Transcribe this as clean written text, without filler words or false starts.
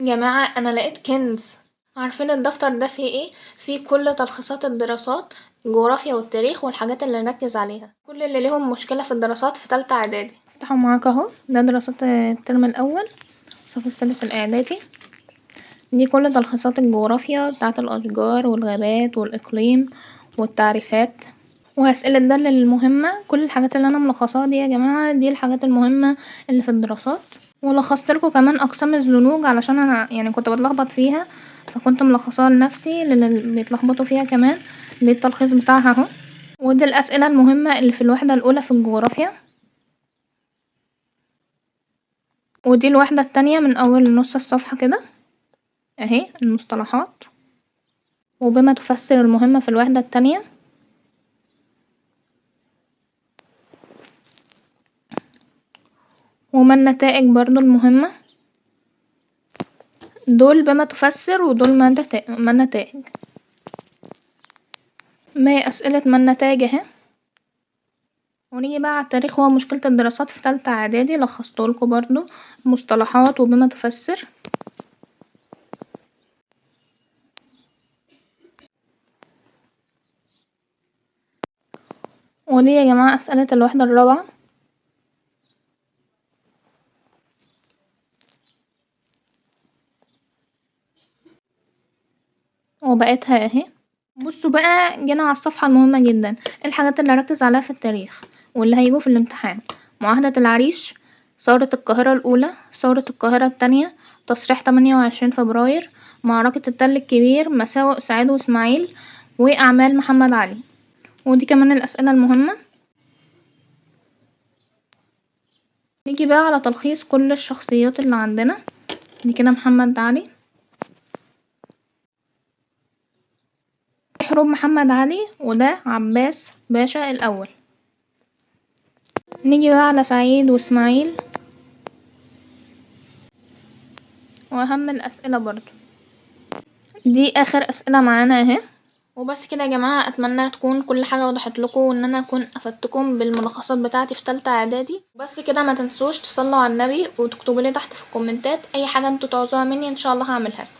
جماعة انا لقيت كنز. عارفين الدفتر ده فيه ايه؟ فيه كل تلخيصات الدراسات، الجغرافيا والتاريخ والحاجات اللي نركز عليها، كل اللي ليهم مشكلة في الدراسات في تالتة اعدادي. افتحوا معاك اهو، ده دراسات الترم الاول الصف السادس الاعدادي. دي كل تلخيصات الجغرافيا بتاعت الاشجار والغابات والاقليم والتعريفات واسئلة الدالة المهمة. كل الحاجات اللي انا ملخصاها دي يا جماعة دي الحاجات المهمة اللي في الدراسات. ولخصتلكوا كمان اقسام الزنوج علشان انا يعني كنت بتلخبط فيها، فكنت ملخصاها لنفسي للي بيتلخبطوا فيها كمان. دي التلخيص بتاعها اهو. ودي الاسئلة المهمة اللي في الوحدة الاولى في الجغرافيا. ودي الوحدة التانية من اول نص الصفحة كده اهي المصطلحات، وبما تفسر المهمة في الوحدة التانية. وما النتائج برضو المهمة، دول بما تفسر ودول ما النتائج. ما اسئلة ما النتائج اهي. ونيجي بقى على التاريخ، هو مشكلة الدراسات في تالتة اعدادي، لخصتهولكوا برضو مصطلحات وبما تفسر. ودي يا جماعة اسئلة الوحدة الرابعة. وبقيتها اهي. بصوا بقى، جينا على الصفحة المهمة جدا، الحاجات اللي هركز عليها في التاريخ واللي هيجوا في الامتحان: معاهدة العريش، ثورة القاهرة الاولى، ثورة القاهرة التانية، تصريح 28 فبراير، معركة التل الكبير، مساوئ سعيد واسماعيل، واعمال محمد علي. ودي كمان الاسئلة المهمة. نيجي بقى على تلخيص كل الشخصيات اللي عندنا. دي كده محمد علي، حروب محمد علي، وده عباس باشا الاول. نيجي بقى على سعيد واسماعيل، واهم الاسئلة برضو. دي اخر اسئلة معانا اهي. وبس كده يا جماعة، اتمنى تكون كل حاجة وضحت لكم وان انا اكون افدتكم بالملخصات بتاعتي في تالتة اعدادي. بس كده ما تنسوش تصلوا على النبي وتكتبوا لي تحت في الكومنتات اي حاجة انتوا تعوزوها مني، ان شاء الله هعملها لكم.